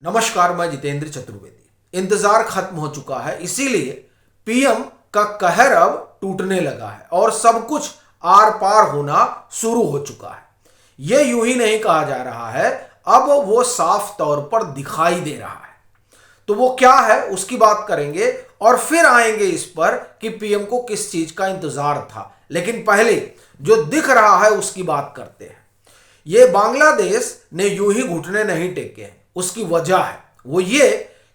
नमस्कार, मैं जितेंद्र चतुर्वेदी। इंतजार खत्म हो चुका है, इसीलिए पीएम का कहर अब टूटने लगा है और सब कुछ आर पार होना शुरू हो चुका है। यह यूं ही नहीं कहा जा रहा है, अब वो साफ तौर पर दिखाई दे रहा है। तो वो क्या है उसकी बात करेंगे और फिर आएंगे इस पर कि पीएम को किस चीज का इंतजार था। लेकिन पहले जो दिख रहा है उसकी बात करते हैं। ये बांग्लादेश ने यूं ही घुटने नहीं टेके हैं। उसकी वजह है वो ये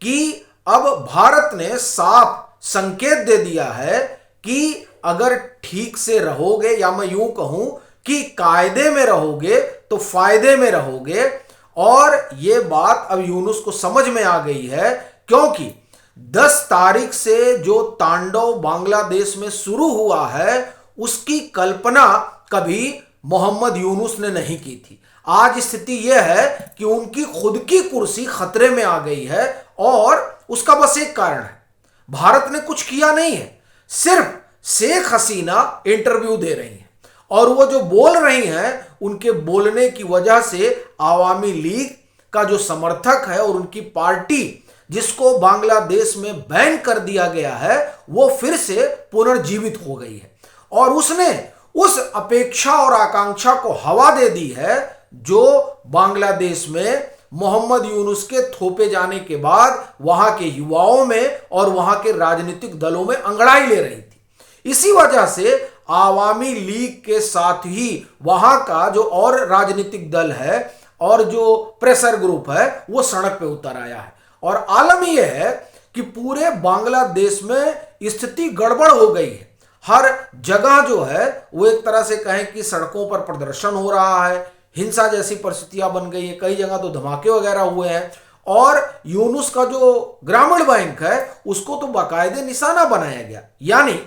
कि अब भारत ने साफ संकेत दे दिया है कि अगर ठीक से रहोगे, या मैं यूं कहूं कि कायदे में रहोगे तो फायदे में रहोगे। और ये बात अब यूनुस को समझ में आ गई है, क्योंकि 10 तारीख से जो तांडव बांग्लादेश में शुरू हुआ है उसकी कल्पना कभी मोहम्मद यूनुस ने नहीं की थी। आज स्थिति यह है कि उनकी खुद की कुर्सी खतरे में आ गई है और उसका बस एक कारण है, भारत ने कुछ किया नहीं है। सिर्फ शेख हसीना इंटरव्यू दे रही हैं और वो जो बोल रही हैं उनके बोलने की वजह से आवामी लीग का जो समर्थक है और उनकी पार्टी जिसको बांग्लादेश में बैन कर दिया गया है वो फिर से पुनर्जीवित हो गई है और उसने उस अपेक्षा और आकांक्षा को हवा दे दी है जो बांग्लादेश में मोहम्मद यूनुस के थोपे जाने के बाद वहां के युवाओं में और वहां के राजनीतिक दलों में अंगड़ाई ले रही थी। इसी वजह से आवामी लीग के साथ ही वहां का जो और राजनीतिक दल है और जो प्रेशर ग्रुप है वो सड़क पे उतर आया है। और आलम यह है कि पूरे बांग्लादेश में स्थिति गड़बड़ हो गई है। हर जगह जो है वो एक तरह से कहें कि सड़कों पर प्रदर्शन हो रहा है, हिंसा जैसी परिस्थितियां बन गई है, कई जगह तो धमाके वगैरह हुए हैं। और यूनुस का जो ग्रामीण बैंक है उसको तो बाकायदे निशाना बनाया गया। यानी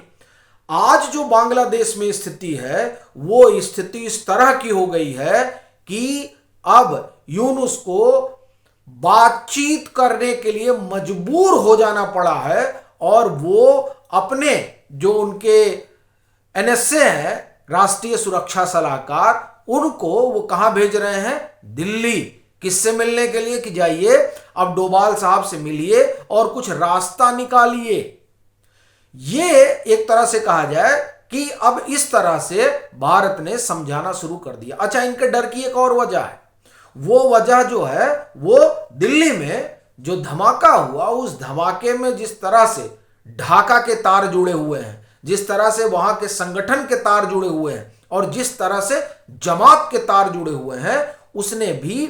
आज जो बांग्लादेश में स्थिति है वो स्थिति इस तरह की हो गई है कि अब यूनुस को बातचीत करने के लिए मजबूर हो जाना पड़ा है और वो अपने जो उनके एनएसए हैं, राष्ट्रीय सुरक्षा सलाहकार, उनको वो कहां भेज रहे हैं? दिल्ली। किससे मिलने के लिए कि जाइए अब डोभाल साहब से मिलिए और कुछ रास्ता निकालिए। ये एक तरह से कहा जाए कि अब इस तरह से भारत ने समझाना शुरू कर दिया। अच्छा, इनके डर की एक और वजह है। वो वजह जो है वो दिल्ली में जो धमाका हुआ, उस धमाके में जिस तरह से ढाका के तार जुड़े हुए हैं, जिस तरह से वहां के संगठन के तार जुड़े हुए हैं और जिस तरह से जमात के तार जुड़े हुए हैं, उसने भी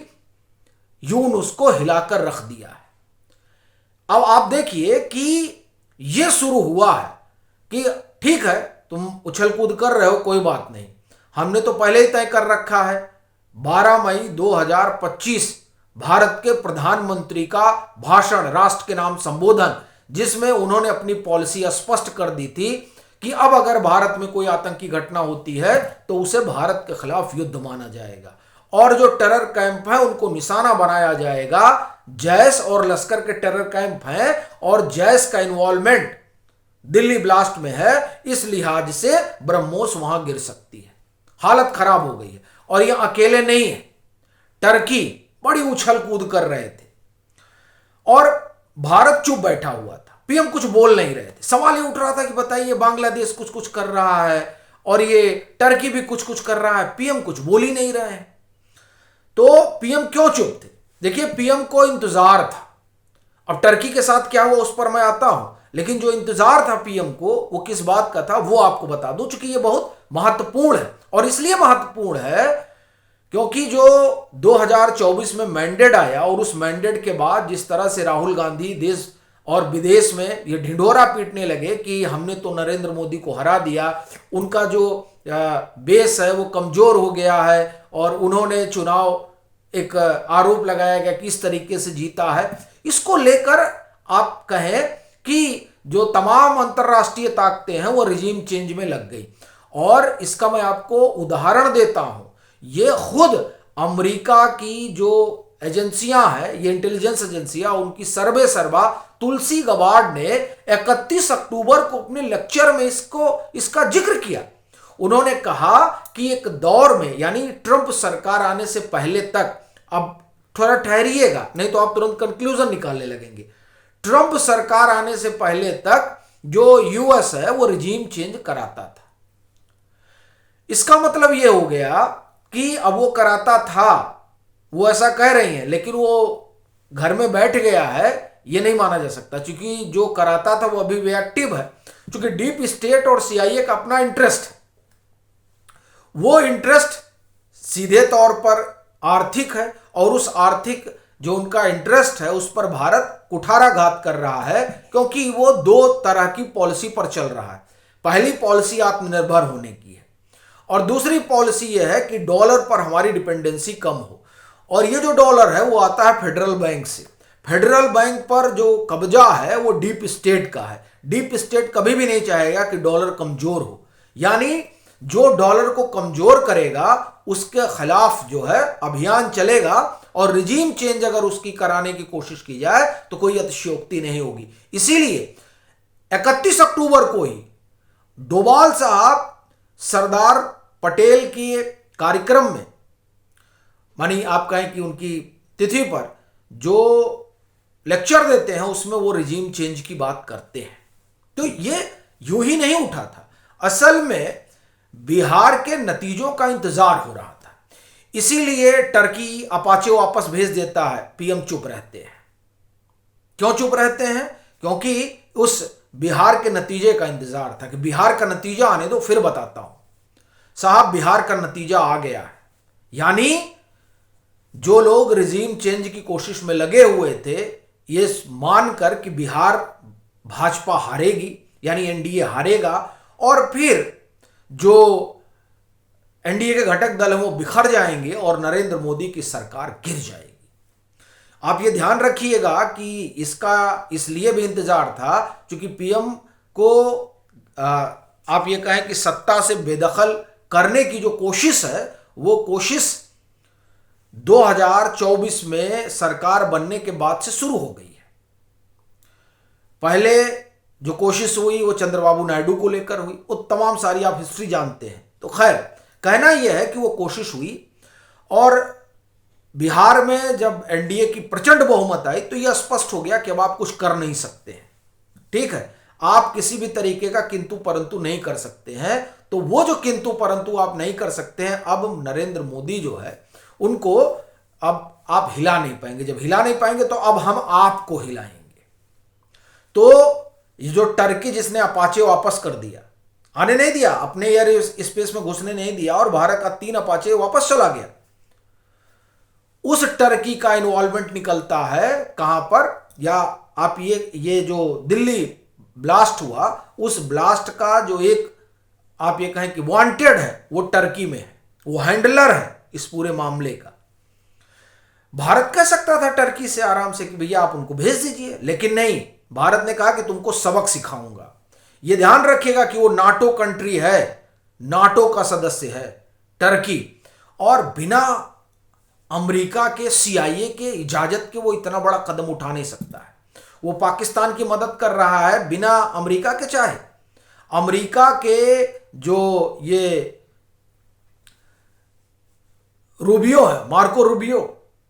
यूनुस को हिलाकर रख दिया है। अब आप देखिए कि यह शुरू हुआ है कि ठीक है, तुम उछल कूद कर रहे हो, कोई बात नहीं, हमने तो पहले ही तय कर रखा है 12 मई 2025 भारत के प्रधानमंत्री का भाषण, राष्ट्र के नाम संबोधन, जिसमें उन्होंने अपनी पॉलिसी स्पष्ट कर दी थी कि अब अगर भारत में कोई आतंकी घटना होती है तो उसे भारत के खिलाफ युद्ध माना जाएगा और जो टेरर कैंप है उनको निशाना बनाया जाएगा। जैश और लश्कर के टेरर कैंप हैं और जैश का इन्वॉल्वमेंट दिल्ली ब्लास्ट में है, इस लिहाज से ब्रह्मोस वहां गिर सकती है। हालत खराब हो गई है और ये अकेले नहीं है, टर्की बड़ी उछल कूद कर रहे थे और भारत चुप बैठा हुआ था। पीएम कुछ बोल नहीं रहे थे। सवाल ये उठ रहा था कि बताइए, बांग्लादेश कुछ कुछ कर रहा है और ये टर्की भी कुछ कुछ कर रहा है, पीएम कुछ बोल ही नहीं रहे हैं। तो पीएम क्यों चुप थे? देखिए, पीएम को इंतजार था। अब टर्की के साथ क्या हुआ उस पर मैं आता हूं, लेकिन जो इंतजार था पीएम को वो किस बात का था वो आपको बता दूं, चूंकि ये बहुत महत्वपूर्ण है। और इसलिए महत्वपूर्ण है क्योंकि जो 2024 में मैंडेट आया और उस मैंडेट के बाद जिस तरह से राहुल गांधी देश और विदेश में ये ढिंढोरा पीटने लगे कि हमने तो नरेंद्र मोदी को हरा दिया, उनका जो बेस है वो कमजोर हो गया है और उन्होंने चुनाव, एक आरोप लगाया गया कि इस तरीके से जीता है। इसको लेकर आप कहें कि जो तमाम अंतर्राष्ट्रीय ताकतें हैं वो रिजीम चेंज में लग गई। और इसका मैं आपको उदाहरण देता हूं, ये खुद अमेरिका की जो एजेंसियां हैं, ये इंटेलिजेंस एजेंसियां, उनकी सर्वे सर्वा तुलसी गबार्ड ने 31 अक्टूबर को अपने लेक्चर में इसका जिक्र किया। उन्होंने कहा कि एक दौर में, यानी ट्रंप सरकार आने से पहले तक, अब थोड़ा ठहरिएगा, नहीं तो आप तुरंत कंक्लूजन निकालने लगेंगे। ट्रंप सरकार आने से पहले तक जो यूएस है वो रिजीम चेंज कराता था। इसका मतलब ये हो गया कि अब वो कराता था, वो ऐसा कह रही हैं, लेकिन वो घर में बैठ गया है, ये नहीं माना जा सकता, क्योंकि जो कराता था वो अभी भी एक्टिव है। क्योंकि डीप स्टेट और सीआईए का अपना इंटरेस्ट है, वो इंटरेस्ट सीधे तौर पर आर्थिक है, और उस आर्थिक जो उनका इंटरेस्ट है उस पर भारत कुठाराघात कर रहा है, क्योंकि वो दो तरह की पॉलिसी पर चल रहा है। पहली पॉलिसी आत्मनिर्भर होने की है, और दूसरी पॉलिसी यह है कि डॉलर पर हमारी डिपेंडेंसी कम हो। और ये जो डॉलर है वो आता है फेडरल बैंक से। फेडरल बैंक पर जो कब्जा है वो डीप स्टेट का है। डीप स्टेट कभी भी नहीं चाहेगा कि डॉलर कमजोर हो, यानी जो डॉलर को कमजोर करेगा उसके खिलाफ जो है अभियान चलेगा, और रिजीम चेंज अगर उसकी कराने की कोशिश की जाए तो कोई अतिशयोक्ति नहीं होगी। इसीलिए 31 अक्टूबर को ही डोभाल साहब सरदार पटेल के कार्यक्रम में, मानी आप कहें कि उनकी तिथि पर जो लेक्चर देते हैं उसमें वो रिजीम चेंज की बात करते हैं। तो ये यूं ही नहीं उठा था, असल में बिहार के नतीजों का इंतजार हो रहा था। इसीलिए टर्की अपाचे वापस भेज देता है, पीएम चुप रहते हैं। क्यों चुप रहते हैं? क्योंकि उस बिहार के नतीजे का इंतजार था कि बिहार का नतीजा आने दो फिर बताता हूं। साहब बिहार का नतीजा आ गया है, यानी जो लोग रिजीम चेंज की कोशिश में लगे हुए थे ये मानकर कि बिहार भाजपा हारेगी, यानी एनडीए हारेगा, और फिर जो एनडीए के घटक दल हैं वो बिखर जाएंगे और नरेंद्र मोदी की सरकार गिर जाएगी। आप ये ध्यान रखिएगा कि इसका इसलिए भी इंतजार था क्योंकि पीएम को आप ये कहें कि सत्ता से बेदखल करने की जो कोशिश है वो कोशिश 2024 में सरकार बनने के बाद से शुरू हो गई है। पहले जो कोशिश हुई वो चंद्रबाबू नायडू को लेकर हुई, वो तमाम सारी आप हिस्ट्री जानते हैं। तो खैर कहना यह है कि वो कोशिश हुई, और बिहार में जब एनडीए की प्रचंड बहुमत आई तो यह स्पष्ट हो गया कि अब आप कुछ कर नहीं सकते हैं। ठीक है, आप किसी भी तरीके का किंतु परंतु नहीं कर सकते हैं। तो वो जो किंतु परंतु आप नहीं कर सकते हैं, अब नरेंद्र मोदी जो है उनको अब आप हिला नहीं पाएंगे। जब हिला नहीं पाएंगे तो अब हम आपको हिलाएंगे। तो ये जो टर्की जिसने अपाचे वापस कर दिया, आने नहीं दिया, अपने एयर स्पेस में घुसने नहीं दिया, और भारत का 3 अपाचे वापस चला गया, उस टर्की का इन्वॉल्वमेंट निकलता है कहां पर, या आप ये जो दिल्ली ब्लास्ट हुआ उस ब्लास्ट का जो एक आप ये कहें कि वांटेड है वो टर्की में है, वो हैंडलर है इस पूरे मामले का। भारत कह सकता था टर्की से आराम से कि भैया आप उनको भेज दीजिए, लेकिन नहीं, भारत ने कहा कि तुमको सबक सिखाऊंगा। यह ध्यान रखिएगा कि वो नाटो कंट्री है, नाटो का सदस्य है टर्की, और बिना अमेरिका के सीआईए के इजाजत के वो इतना बड़ा कदम उठा नहीं सकता है। वो पाकिस्तान की मदद कर रहा है बिना अमेरिका के चाहे। अमेरिका के जो ये रूबियो है, मार्को रूबियो,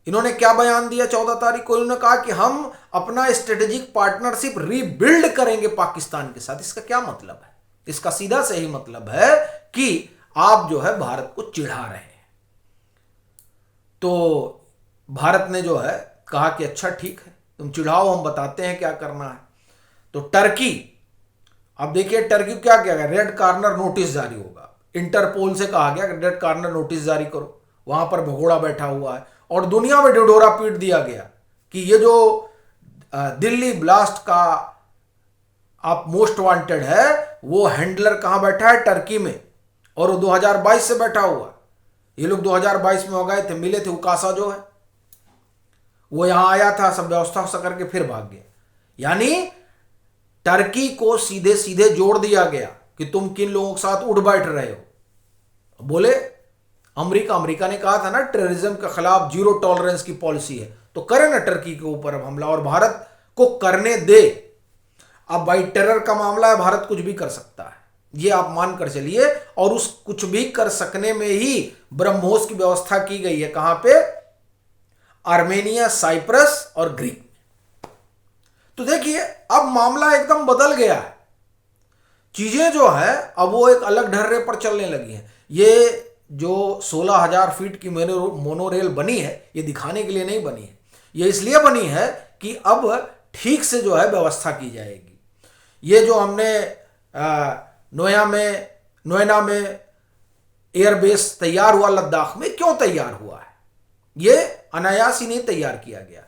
इन्होंने क्या बयान दिया 14 तारीख को? इन्होंने कहा कि हम अपना स्ट्रेटेजिक पार्टनरशिप रीबिल्ड करेंगे पाकिस्तान के साथ। इसका क्या मतलब है? इसका सीधा सही मतलब है कि आप जो है भारत को चिढ़ा रहे हैं। तो भारत ने जो है कहा कि अच्छा ठीक है, तुम चिढ़ाओ, हम बताते हैं क्या करना है। तो टर्की, अब देखिए टर्की क्या क्या, रेड कॉर्नर नोटिस जारी होगा। इंटरपोल से कहा गया कि रेड कॉर्नर नोटिस जारी करो, वहां पर भगोड़ा बैठा हुआ है, और दुनिया में ढिढोरा पीट दिया गया कि ये जो दिल्ली ब्लास्ट का आप मोस्ट वांटेड है वो हैंडलर कहां बैठा है? टर्की में, और वो 2022 से बैठा हुआ। ये लोग 2022 में हो गए थे, मिले थे, उकासा जो है वो यहां आया था, सब व्यवस्था करके फिर भाग गया। यानी टर्की को सीधे सीधे जोड़ दिया गया कि तुम किन लोगों के साथ उठ बैठ रहे हो। बोले अमेरिका ने कहा था ना टेररिज्म के खिलाफ जीरो टॉलरेंस की पॉलिसी है, तो करे ना टर्की के ऊपर अब हमला, और भारत को करने दे। अब भाई टेरर का मामला है, भारत कुछ भी कर सकता है, ये आप मान कर चलिए। और उस कुछ भी कर सकने में ही ब्रह्मोस की व्यवस्था की गई है। कहां पे? आर्मेनिया, साइप्रस और ग्रीक। तो देखिए अब मामला एकदम बदल गया है, चीजें जो है अब वो एक अलग ढर्रे पर चलने लगी हैं। ये जो 16,000 फीट की मोनोरेल बनी है, ये दिखाने के लिए नहीं बनी है, ये इसलिए बनी है कि अब ठीक से जो है व्यवस्था की जाएगी। ये जो हमने नोएडा में एयरबेस तैयार हुआ लद्दाख में, क्यों तैयार हुआ है? ये अनायास ही नहीं तैयार किया गया।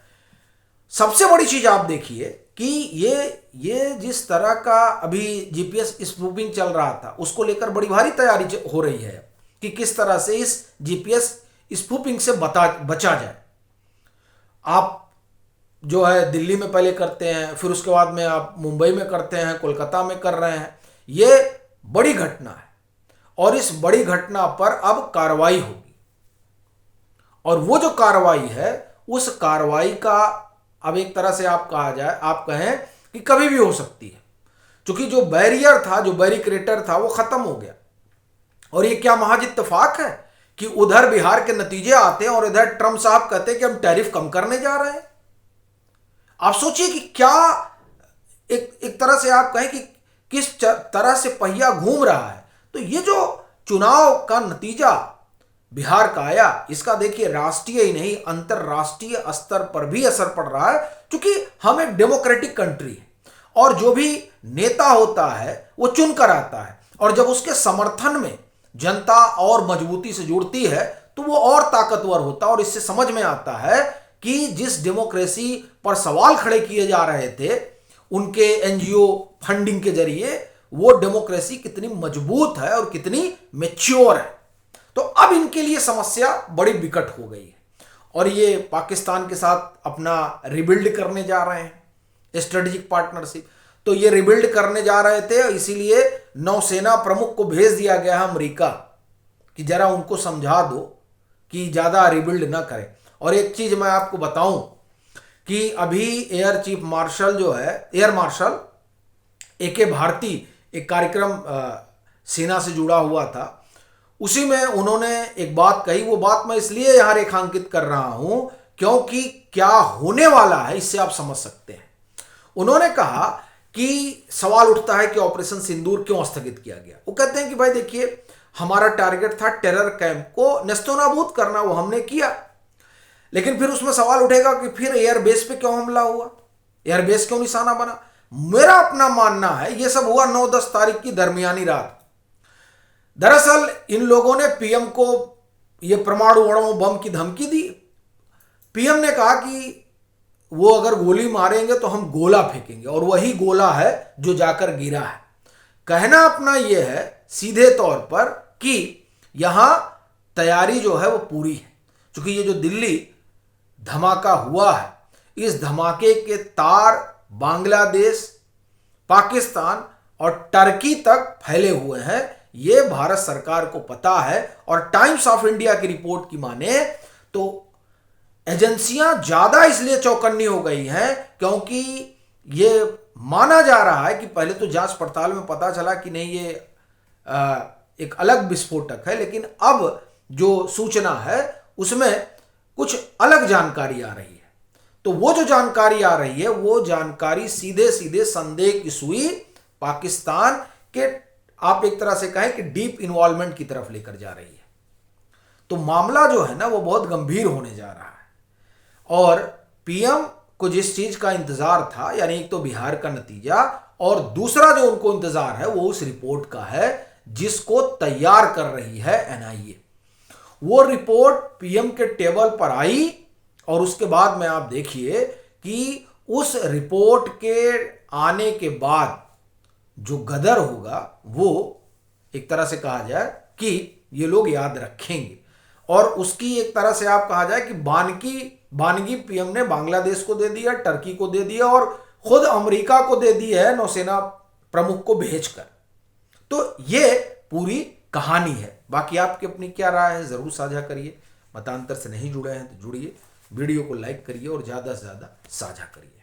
सबसे बड़ी चीज आप देखिए कि ये जिस तरह का अभी जीपीएस स्पूफिंग चल रहा था, उसको लेकर बड़ी भारी तैयारी हो रही है कि किस तरह से इस जीपीएस स्पूफिंग से बचा जाए। आप जो है दिल्ली में पहले करते हैं, फिर उसके बाद में आप मुंबई में करते हैं, कोलकाता में कर रहे हैं। ये बड़ी घटना है और इस बड़ी घटना पर अब कार्रवाई होगी, और वो जो कार्रवाई है उस कार्रवाई का अब एक तरह से आप कहें कि कभी भी हो सकती है, क्योंकि जो बैरियर था, जो बैरिकेटर था, वो खत्म हो गया। और ये क्या महज इत्तेफाक है कि उधर बिहार के नतीजे आते हैं और इधर ट्रंप साहब कहते हैं कि हम टैरिफ कम करने जा रहे हैं। आप सोचिए कि क्या एक तरह से आप कहें कि किस तरह से पहिया घूम रहा है। तो ये जो चुनाव का नतीजा बिहार का आया, इसका देखिए राष्ट्रीय ही नहीं अंतरराष्ट्रीय स्तर पर भी असर पड़ रहा है, क्योंकि हम एक डेमोक्रेटिक कंट्री है और जो भी नेता होता है वो चुनकर आता है, और जब उसके समर्थन में जनता और मजबूती से जुड़ती है तो वो और ताकतवर होता है। और इससे समझ में आता है कि जिस डेमोक्रेसी पर सवाल खड़े किए जा रहे थे उनके एनजीओ फंडिंग के जरिए, वो डेमोक्रेसी कितनी मजबूत है और कितनी मैच्योर है। तो अब इनके लिए समस्या बड़ी विकट हो गई है और ये पाकिस्तान के साथ अपना रिबिल्ड करने जा रहे हैं, स्ट्रेटेजिक पार्टनरशिप। तो ये रिबिल्ड करने जा रहे थे, इसीलिए नौसेना प्रमुख को भेज दिया गया है अमेरिका कि जरा उनको समझा दो कि ज़्यादा रिबिल्ड ना करें। और एक चीज़ मैं आपको बताऊं कि अभी एयर चीफ मार्शल जो है, एयर मार्शल AK भारती, एक कार्यक्रम सेना से जुड़ा हुआ था, उसी में उन्होंने एक बात कही। वो बात मैं इसलिए यहां रेखांकित कर रहा हूं क्योंकि क्या होने वाला है इससे आप समझ सकते हैं। उन्होंने कहा कि सवाल उठता है कि ऑपरेशन सिंदूर क्यों स्थगित किया गया। वो कहते हैं कि भाई देखिए, हमारा टारगेट था टेरर कैंप को नेस्तनाबूद करना, वो हमने किया, लेकिन फिर उसमें सवाल उठेगा कि फिर एयरबेस पे क्यों हमला हुआ, एयरबेस क्यों निशाना बना। मेरा अपना मानना है ये सब हुआ 9-10 तारीख की दरमियानी रात। दरअसल इन लोगों ने पीएम को ये परमाणु अणु बम की धमकी दी। पीएम ने कहा कि वो अगर गोली मारेंगे तो हम गोला फेंकेंगे, और वही गोला है जो जाकर गिरा है। कहना अपना ये है सीधे तौर पर कि यहां तैयारी जो है वो पूरी है, क्योंकि ये जो दिल्ली धमाका हुआ है, इस धमाके के तार बांग्लादेश, पाकिस्तान और टर्की तक फैले हुए हैं। ये भारत सरकार को पता है, और टाइम्स ऑफ इंडिया की रिपोर्ट की माने तो एजेंसियां ज्यादा इसलिए चौकन्नी हो गई हैं क्योंकि ये माना जा रहा है कि पहले तो जांच पड़ताल में पता चला कि नहीं ये एक अलग विस्फोटक है, लेकिन अब जो सूचना है उसमें कुछ अलग जानकारी आ रही है। तो वो जो जानकारी आ रही है वो जानकारी सीधे सीधे संदेह की सुई पाकिस्तान के, आप एक तरह से कहें कि डीप इन्वॉल्वमेंट की तरफ लेकर जा रही है। तो मामला जो है ना वो बहुत गंभीर होने जा रहा है। और पीएम को जिस चीज का इंतजार था, यानी एक तो बिहार का नतीजा, और दूसरा जो उनको इंतजार है वो उस रिपोर्ट का है जिसको तैयार कर रही है एनआईए। वो रिपोर्ट पीएम के टेबल पर आई और उसके बाद में आप देखिए कि उस रिपोर्ट के आने के बाद जो गदर होगा वो एक तरह से कहा जाए कि ये लोग याद रखेंगे। और उसकी एक तरह से आप कहा जाए कि बानगी पीएम ने बांग्लादेश को दे दिया, टर्की को दे दिया और खुद अमेरिका को दे दी है नौसेना प्रमुख को भेजकर। तो ये पूरी कहानी है। बाकी आपकी अपनी क्या राय है जरूर साझा करिए। मतांतर से नहीं जुड़े हैं तो जुड़िए, वीडियो को लाइक करिए और ज़्यादा से ज़्यादा साझा करिए।